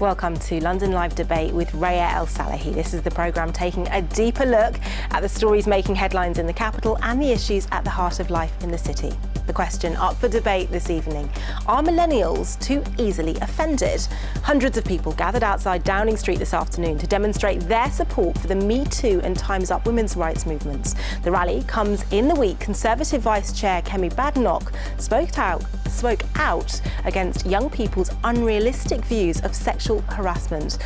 Welcome to London Live Debate with Reya El-Salahi. This is the programme taking a deeper look at the stories making headlines in the capital and the issues at the heart of life in the city. The question up for debate this evening: are millennials too easily offended? Hundreds of people gathered outside Downing Street this afternoon to demonstrate their support for the Me Too and Time's Up women's rights movements. The rally comes in the week Conservative Vice Chair Kemi Badenoch spoke out against young people's unrealistic views of sexual harassment.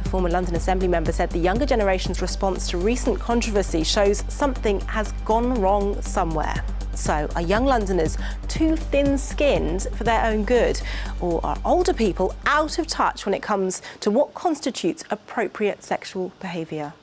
The former London Assembly member said the younger generation's response to recent controversy shows something has gone wrong somewhere. So, are young Londoners too thin-skinned for their own good? Or are older people out of touch when it comes to what constitutes appropriate sexual behaviour?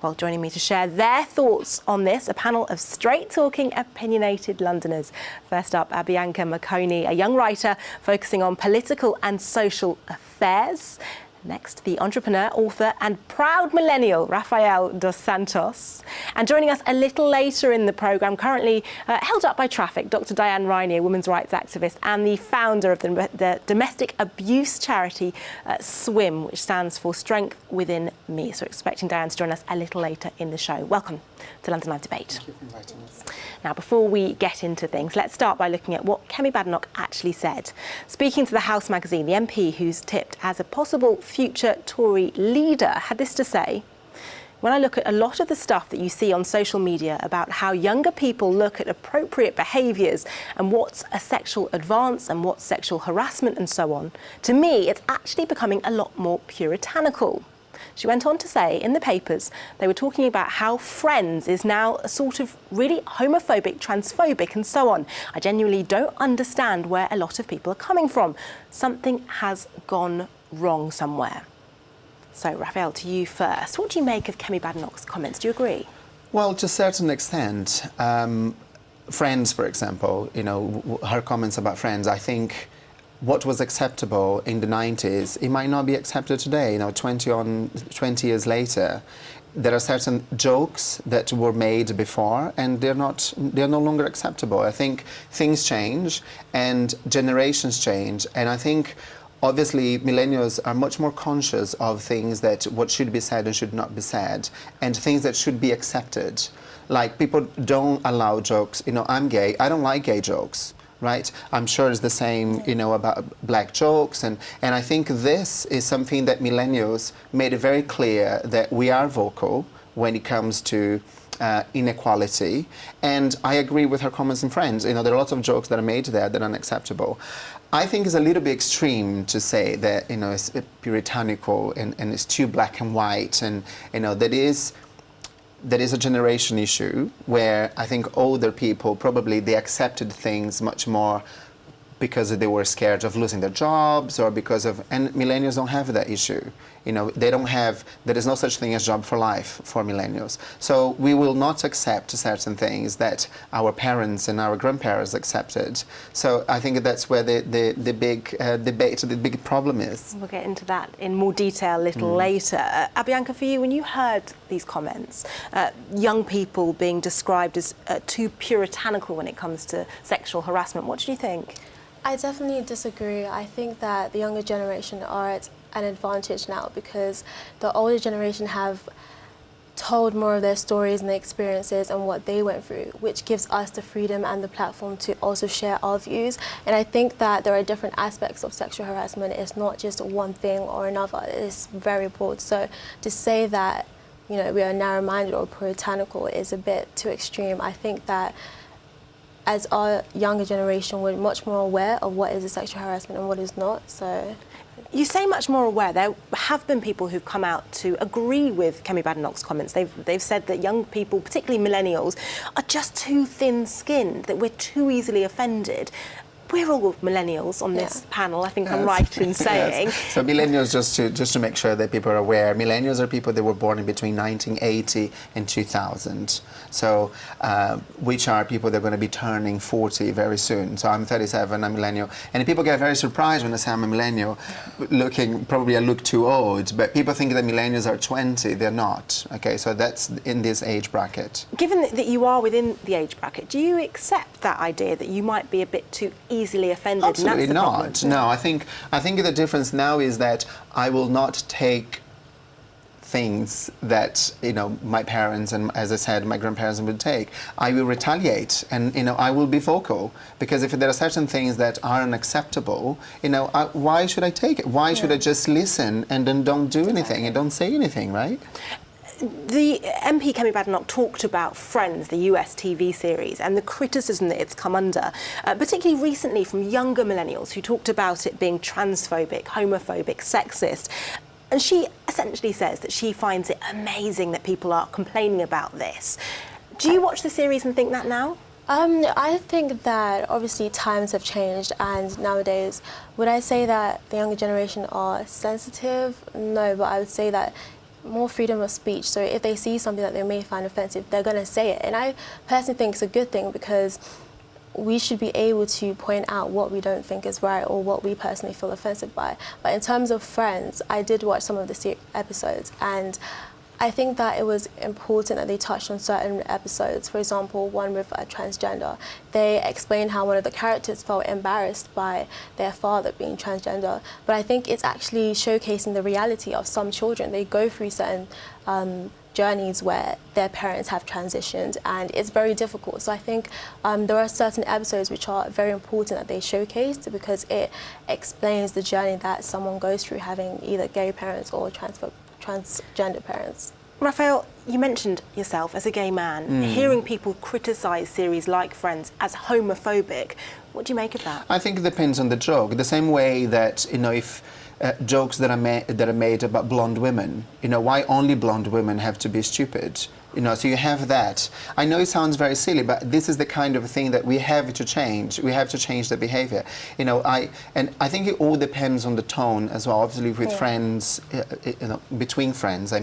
Well, joining me to share their thoughts on this, a panel of straight-talking, opinionated Londoners. First up, Abbianca Makoni, a young writer focusing on political and social affairs. Next, the entrepreneur, author and proud millennial, Rafael dos Santos. And joining us a little later in the programme, currently held up by traffic, Dr. Diane Rainier, women's rights activist and the founder of the domestic abuse charity SWIM, which stands for Strength Within Me. So expecting Diane to join us a little later in the show. Welcome to London Live Debate. Thank you for inviting us. Now, before we get into things, let's start by looking at what Kemi Badenoch actually said. Speaking to the House magazine, the MP who's tipped as a possible future Tory leader had this to say: when I look at a lot of the stuff that you see on social media about how younger people look at appropriate behaviours and what's a sexual advance and what's sexual harassment and so on, to me it's actually becoming a lot more puritanical. She went on to say in the papers they were talking about how Friends is now a sort of really homophobic, transphobic and so on. I genuinely don't understand where a lot of people are coming from. Something has gone wrong somewhere. So, Rafael, to you first. What do you make of Kemi Badenoch's comments? Do you agree? Well, to a certain extent. Friends, for example, her comments about Friends, I think what was acceptable in the 90s, it might not be accepted today. 20 years later, there are certain jokes that were made before, and they're no longer acceptable. I think things change and generations change, and I think obviously millennials are much more conscious of things that what should be said and should not be said, and things that should be accepted. Like, people don't allow jokes. I'm gay. I don't like gay jokes. Right? I'm sure it's the same, about black jokes. And I think this is something that millennials made it very clear that we are vocal when it comes to inequality. And I agree with her comments in Friends. There are lots of jokes that are made there that are unacceptable. I think it's a little bit extreme to say that, it's puritanical and it's too black and white. And, that is a generation issue where I think older people probably they accepted things much more because they were scared of losing their jobs or because of, and millennials don't have that issue. There is no such thing as job for life for millennials. So we will not accept certain things that our parents and our grandparents accepted. So I think that's where the big debate, the big problem is. We'll get into that in more detail a little later. Abbianca, for you, when you heard these comments, young people being described as too puritanical when it comes to sexual harassment, what did you think? I definitely disagree. I think that the younger generation are at an advantage now because the older generation have told more of their stories and their experiences and what they went through, which gives us the freedom and the platform to also share our views. And I think that there are different aspects of sexual harassment. It's not just one thing or another. It's very broad. So to say that, we are narrow-minded or puritanical is a bit too extreme. I think that as our younger generation, we're much more aware of what is a sexual harassment and what is not. So, you say much more aware. There have been people who've come out to agree with Kemi Badenoch's comments. They've said that young people, particularly millennials, are just too thin-skinned, that we're too easily offended. We're all millennials on this panel, I think I'm right in saying. Yes. So millennials, just to make sure that people are aware, millennials are people that were born in between 1980 and 2000. So, which are people that are going to be turning 40 very soon. So I'm 37, I'm a millennial. And people get very surprised when I say I'm a millennial, probably I look too old, but people think that millennials are 20, they're not. Okay, so that's in this age bracket. Given that you are within the age bracket, do you accept that idea that you might be a bit too easily offended. Absolutely and that's the not. problem. No, I think the difference now is that I will not take things that my parents and, as I said, my grandparents would take. I will retaliate, and I will be vocal, because if there are certain things that are unacceptable, why should I take it? Why should I just listen and then don't do anything and don't say anything, right? The MP Kemi Badenoch talked about Friends, the US TV series, and the criticism that it's come under, particularly recently from younger millennials who talked about it being transphobic, homophobic, sexist. And she essentially says that she finds it amazing that people are complaining about this. Do you watch the series and think that now? I think that obviously times have changed, and nowadays, would I say that the younger generation are sensitive? No, but I would say that more freedom of speech. So if they see something that they may find offensive, they're going to say it. And I personally think it's a good thing, because we should be able to point out what we don't think is right or what we personally feel offended by. But in terms of Friends, I did watch some of the episodes, and I think that it was important that they touched on certain episodes. For example, one with a transgender. They explained how one of the characters felt embarrassed by their father being transgender. But I think it's actually showcasing the reality of some children. They go through certain journeys where their parents have transitioned, and it's very difficult. So I think there are certain episodes which are very important that they showcased, because it explains the journey that someone goes through having either gay parents or transgender parents. Rafael, you mentioned yourself as a gay man, hearing people criticise series like Friends as homophobic. What do you make of that? I think it depends on the joke. The same way that, if jokes that are made about blonde women, why only blonde women have to be stupid? So you have that. I know it sounds very silly, but this is the kind of thing that we have to change. We have to change the behavior. I think it all depends on the tone as well. Obviously, with friends, between friends,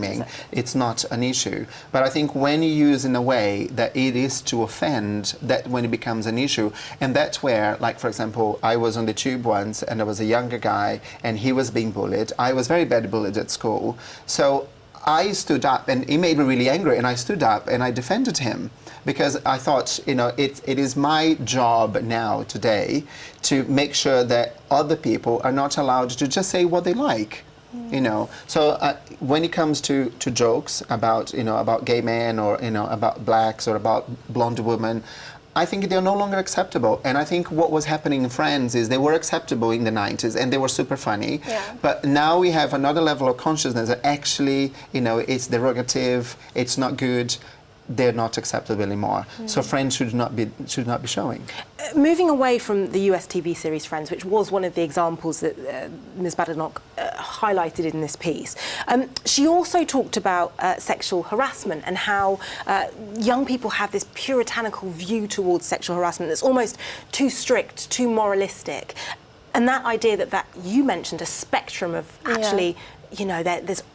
it's not an issue. But I think when you use in a way that it is to offend, that when it becomes an issue, and that's where, like for example, I was on the tube once, and there was a younger guy, and he was being bullied. I was very bad bullied at school, so I stood up, and it made me really angry, and I stood up and I defended him, because I thought, it is my job now today to make sure that other people are not allowed to just say what they like. So when it comes to jokes about about gay men, or about blacks, or about blonde women, I think they're no longer acceptable. And I think what was happening in Friends is they were acceptable in the 90s, and they were super funny. Yeah. But now we have another level of consciousness that actually, it's derogative, it's not good, they're not acceptable anymore. So Friends should not be showing. Moving away from the US TV series Friends, which was one of the examples that Ms. Badenoch highlighted in this piece, she also talked about sexual harassment, and how young people have this puritanical view towards sexual harassment that's almost too strict, too moralistic. And that idea that you mentioned, a spectrum of actually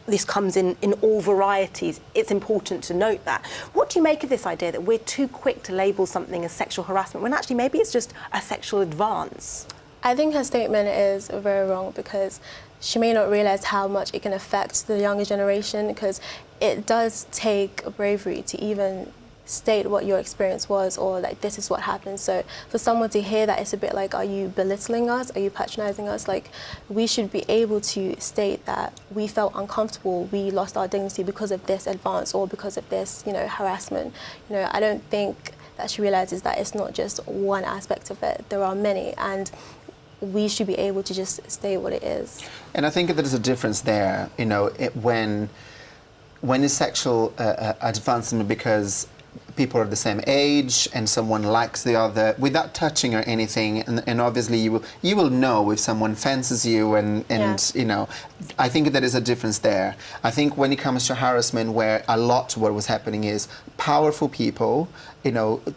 this comes in all varieties. It's important to note that. What do you make of this idea that we're too quick to label something as sexual harassment when actually maybe it's just a sexual advance? I think her statement is very wrong, because she may not realise how much it can affect the younger generation, because it does take bravery to even state what your experience was, or like this is what happened. So for someone to hear that, it's a bit like, are you belittling us? Are you patronizing us? Like, we should be able to state that we felt uncomfortable, we lost our dignity because of this advance, or because of this, harassment. I don't think that she realizes that it's not just one aspect of it. There are many, and we should be able to just state what it is. And I think that there's a difference there, when it's sexual advancement because people are the same age and someone likes the other without touching or anything, and obviously you will know if someone fancies you, and I think there is a difference there. I think when it comes to harassment, where a lot what was happening is powerful people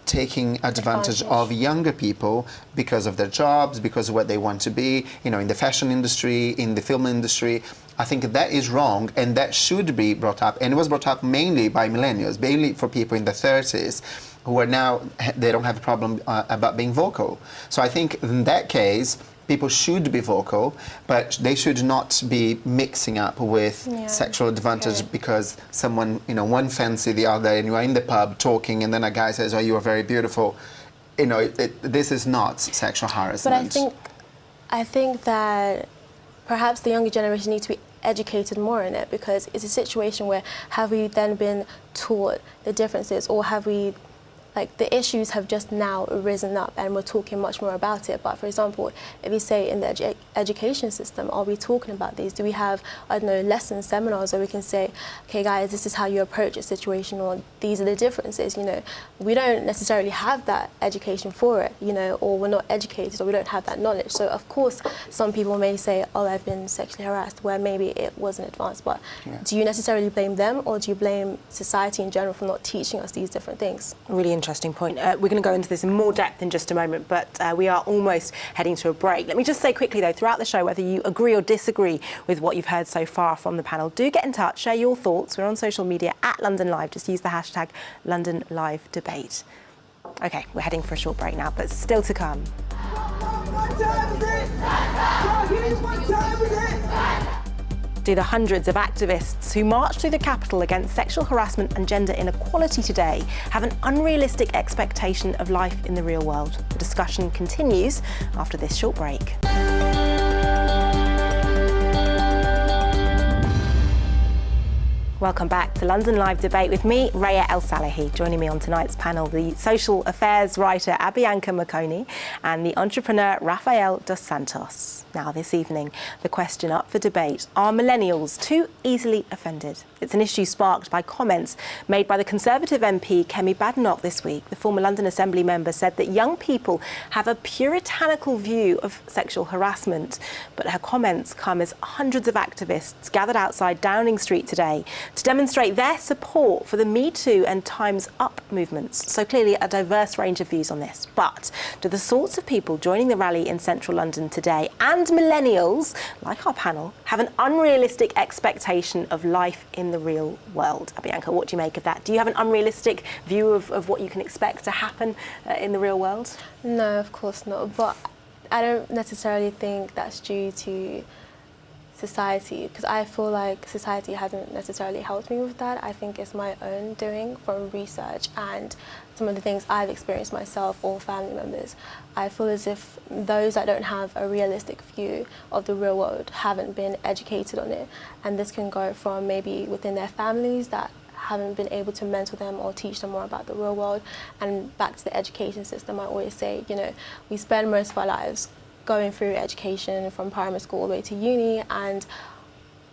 taking advantage of younger people because of their jobs, because of what they want to be, in the fashion industry, in the film industry. I think that is wrong, and that should be brought up. And it was brought up mainly by millennials, mainly for people in their 30s, who are now, they don't have a problem about being vocal. So I think in that case, people should be vocal, but they should not be mixing up with sexual advantage because someone, one fancy the other, and you are in the pub talking, and then a guy says, oh, you are very beautiful. this is not sexual harassment. But I think that perhaps the younger generation needs to be educated more in it, because it's a situation where have we then been taught the differences, or have we, like, the issues have just now risen up and we're talking much more about it. But for example, if you say in the education system, are we talking about these? Do we have, I don't know, lessons, seminars where we can say, okay guys, this is how you approach a situation, or these are the differences, We don't necessarily have that education for it, or we're not educated, or we don't have that knowledge. So of course, some people may say, oh, I've been sexually harassed, where maybe it wasn't advanced. But do you necessarily blame them, or do you blame society in general for not teaching us these different things? Really interesting point. We're going to go into this in more depth in just a moment, but we are almost heading to a break. Let me just say quickly, though, throughout the show, whether you agree or disagree with what you've heard so far from the panel, do get in touch, share your thoughts. We're on social media at London Live. Just use the hashtag London Live Debate. OK, we're heading for a short break now, but still to come. What time is it? What time is it? Do the hundreds of activists who marched through the capital against sexual harassment and gender inequality today have an unrealistic expectation of life in the real world? The discussion continues after this short break. Welcome back to London Live Debate with me, Reya El-Salahi. Joining me on tonight's panel, the social affairs writer Abbianca Makoni and the entrepreneur Rafael dos Santos. Now, this evening, the question up for debate: are millennials too easily offended? It's an issue sparked by comments made by the Conservative MP Kemi Badenoch this week. The former London Assembly member said that young people have a puritanical view of sexual harassment. But her comments come as hundreds of activists gathered outside Downing Street today to demonstrate their support for the Me Too and Time's Up movements. So clearly a diverse range of views on this. But do the sorts of people joining the rally in central London today and millennials, like our panel, have an unrealistic expectation of life in the real world? Abbianca, what do you make of that? Do you have an unrealistic view of what you can expect to happen in the real world? No, of course not. But I don't necessarily think that's due to society, because I feel like society hasn't necessarily helped me with that. I think it's my own doing from research and some of the things I've experienced myself or family members. I feel as if those that don't have a realistic view of the real world haven't been educated on it, and this can go from maybe within their families that haven't been able to mentor them or teach them more about the real world, and back to the education system. I always say, we spend most of our lives going through education from primary school all the way to uni, and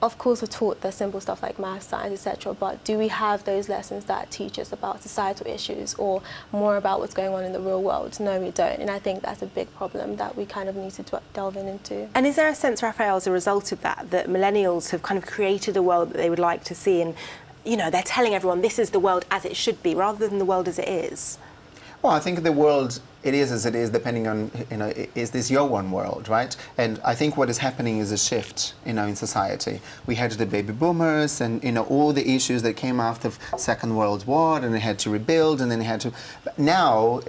of course we're taught the simple stuff like math, science, etc. But do we have those lessons that teach us about societal issues or more about what's going on in the real world? No, we don't. And I think that's a big problem that we kind of need to delve into. And is there a sense, Rafael, as a result of that millennials have kind of created a world that they would like to see, and they're telling everyone this is the world as it should be rather than the world as it is? Well, I think the world, it is as it is, depending on, is this your one world, right? And I think what is happening is a shift, in society. We had the baby boomers and, all the issues that came after the Second World War, and they had to rebuild, and then they had to... But now,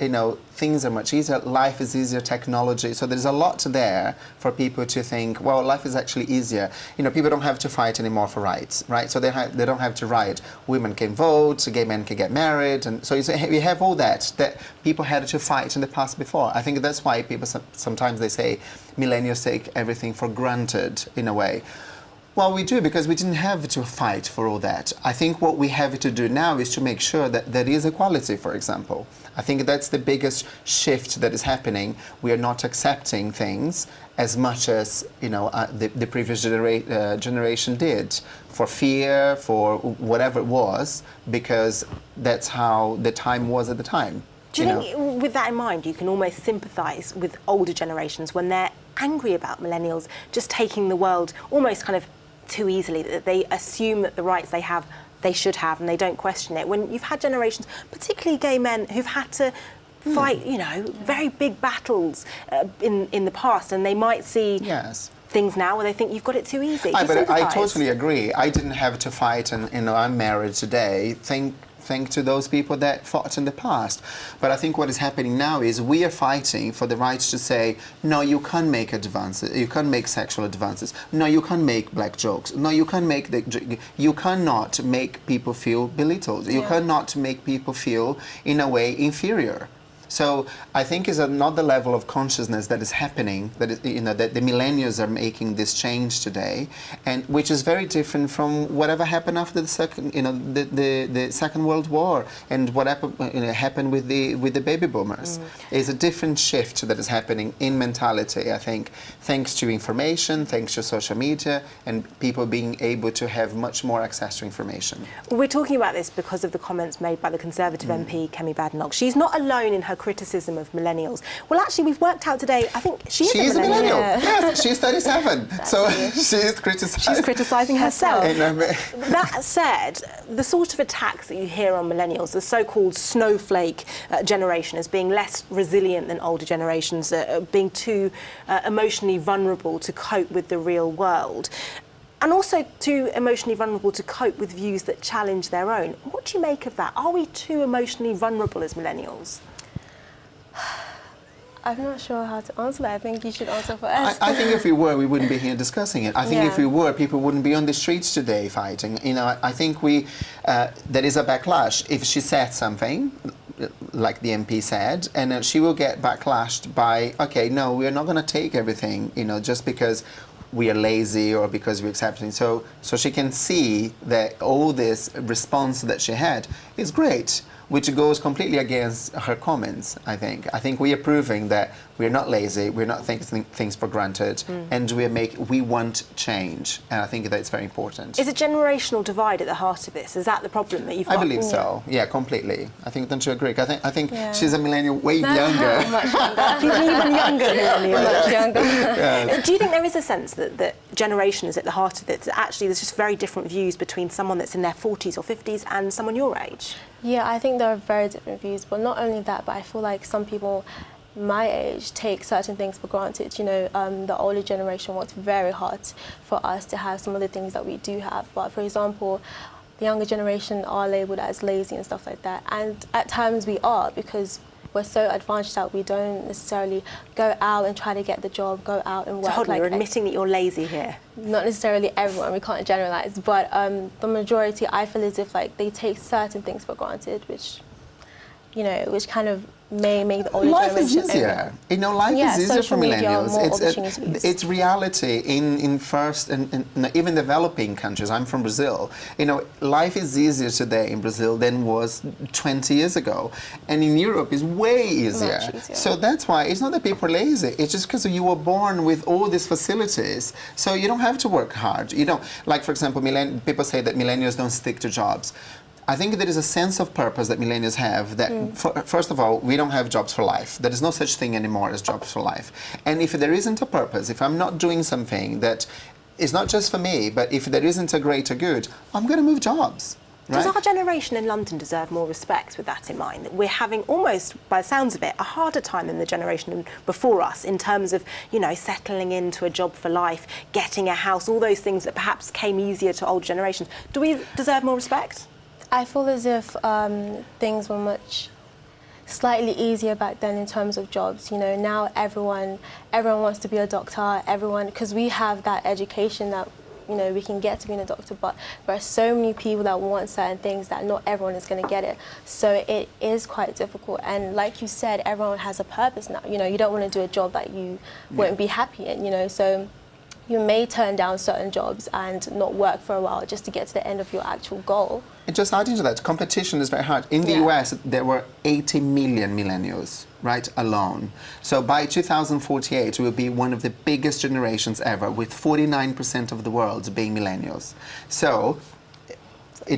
things are much easier, life is easier, technology, so there's a lot there for people to think, well, life is actually easier. People don't have to fight anymore for rights, right? So they don't have to riot. Women can vote, gay men can get married, and so we have all that people had to fight in the past before. I think that's why people sometimes they say millennials take everything for granted in a way. Well, we do, because we didn't have to fight for all that. I think what we have to do now is to make sure that there is equality, for example. I think that's the biggest shift that is happening. We are not accepting things as much as the previous generation did, for fear, for whatever it was, because that's how the time was at the time. Do you think, with that in mind, you can almost sympathise with older generations when they're angry about millennials just taking the world almost kind of too easily, that they assume that the rights they have, they should have, and they don't question it? When you've had generations, particularly gay men, who've had to fight, very big battles in the past, and they might see things now where they think you've got it too easy. But I totally agree. I didn't have to fight, and I'm married today. Thank to those people that fought in the past. But I think what is happening now is we are fighting for the right to say, no, you can't make advances, you can't make sexual advances, no, you can't make black jokes, no, you can't make you cannot make people feel belittled, you cannot make people feel, in a way, inferior. So I think it's not the level of consciousness that is happening, that the millennials are making this change today, and which is very different from whatever happened after the Second World War and what happened with the baby boomers. It's a different shift that is happening in mentality, I think, thanks to information, thanks to social media, and people being able to have much more access to information. We're talking about this because of the comments made by the Conservative MP Kemi Badenoch. She's not alone in her criticism of millennials. Well, actually, we've worked out today, I think she is a millennial. Yes, she's 37. So she's criticising herself. That said, the sort of attacks that you hear on millennials, the so-called snowflake generation, as being less resilient than older generations, being too emotionally vulnerable to cope with the real world, and also too emotionally vulnerable to cope with views that challenge their own. What do you make of that? Are we too emotionally vulnerable as millennials? I'm not sure how to answer that. I think you should answer for us. I think if we were, we wouldn't be here discussing it. I think if we were, people wouldn't be on the streets today fighting. I think there is a backlash. If she said something, like the MP said, and she will get backlashed by, okay, no, we're not going to take everything, just because we are lazy or because we're accepting. So she can see that all this response that she had is great, which goes completely against her comments, I think. I think we are proving that we're not lazy, we're not taking things for granted, and we want change. And I think that's very important. Is a generational divide at the heart of this? Is that the problem that you've got? I believe so, yeah, completely. I think, don't you agree? I think she's a millennial way younger. Much younger. Even younger millennial. Much younger. Do you think there is a sense that generation is at the heart of it? That actually there's just very different views between someone that's in their 40s or 50s and someone your age? Yeah, I think there are very different views, but not only that, but I feel like some people my age take certain things for granted. The older generation works very hard for us to have some of the things that we do have. But for example, the younger generation are labelled as lazy and stuff like that. And at times we are, because we're so advantaged that we don't necessarily go out and try to get the job, go out and work. So hold on, you're admitting that you're lazy here? Not necessarily everyone, we can't generalise, but the majority, I feel as if they take certain things for granted, which kind of may make the older life generation is easier. Life is easier for millennials. It's reality in first and even developing countries. I'm from Brazil. Life is easier today in Brazil than was 20 years ago, and in Europe is way easier. Much easier. So that's why it's not that people are lazy. It's just because you were born with all these facilities, so you don't have to work hard. Like for example, people say that millennials don't stick to jobs. I think there is a sense of purpose that millennials have that, first of all, we don't have jobs for life. There is no such thing anymore as jobs for life. And if there isn't a purpose, if I'm not doing something that is not just for me, but if there isn't a greater good, I'm going to move jobs. Right? Does our generation in London deserve more respect with that in mind? That we're having almost, by the sounds of it, a harder time than the generation before us in terms of, settling into a job for life, getting a house, all those things that perhaps came easier to older generations. Do we deserve more respect? I feel as if things were slightly easier back then in terms of jobs. Now everyone wants to be a doctor. Because we have that education that we can get to being a doctor, but there are so many people that want certain things that not everyone is going to get it. So it is quite difficult. And like you said, everyone has a purpose now. You don't want to do a job that you won't be happy in. So you may turn down certain jobs and not work for a while just to get to the end of your actual goal. And just adding to that, competition is very hard. In the US, there were 80 million millennials, right, alone. So by 2048, we will be one of the biggest generations ever, with 49% of the world being millennials. So,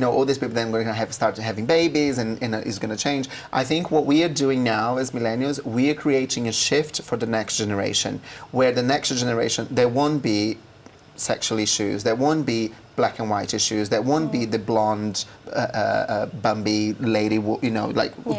all these people then are going to start having babies and it's going to change. I think what we are doing now as millennials, we are creating a shift for the next generation, where the next generation, there won't be sexual issues, there won't be black and white issues, there won't be the blonde, Bambi lady,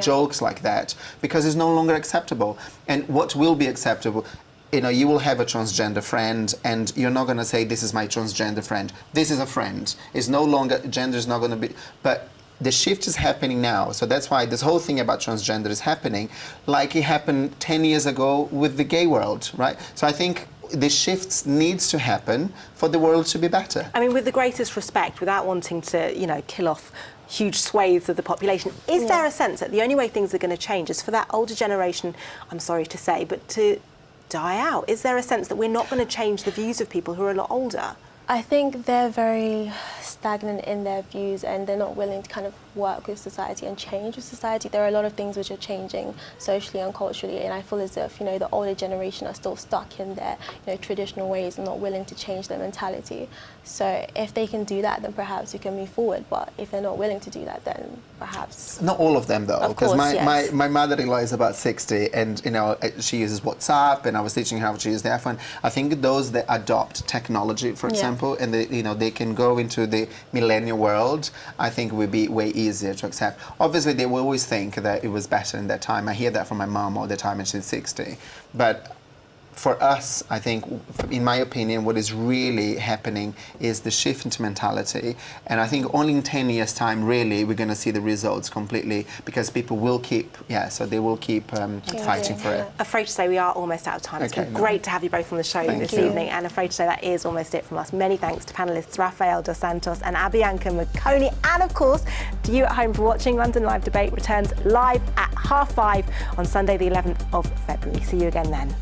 jokes like that, because it's no longer acceptable. And what will be acceptable, you will have a transgender friend and you're not going to say, this is my transgender friend. This is a friend. It's no longer, gender is not going to be, but the shift is happening now. So that's why this whole thing about transgender is happening like it happened 10 years ago with the gay world, right? So I think the shifts needs to happen for the world to be better. I mean, with the greatest respect, without wanting to, kill off huge swathes of the population, is there a sense that the only way things are going to change is for that older generation, I'm sorry to say, but to die out? Is there a sense that we're not going to change the views of people who are a lot older? I think they're very stagnant in their views and they're not willing to kind of work with society and change with society. There are a lot of things which are changing socially and culturally, and I feel as if, the older generation are still stuck in their, traditional ways and not willing to change their mentality. So if they can do that, then perhaps we can move forward. But if they're not willing to do that, then perhaps... Not all of them, though, because yes. my mother-in-law is about 60 and, she uses WhatsApp, and I was teaching her how to use the iPhone. I think those that adopt technology, for example, and they can go into the millennial world, I think it would be way easier to accept. Obviously, they will always think that it was better in that time. I hear that from my mom all the time, and she's 60. But for us, I think, in my opinion, what is really happening is the shift into mentality. And I think only in 10 years' time, really, we're going to see the results completely, because people will keep, they will keep fighting for it. Afraid to say we are almost out of time. It's been great to have you both on the show this evening, and afraid to say that is almost it from us. Many thanks to panellists Rafael dos Santos and Abbianca Makoni, and of course, to you at home for watching. London Live Debate returns live at 5:30 on Sunday, the 11th of February. See you again then.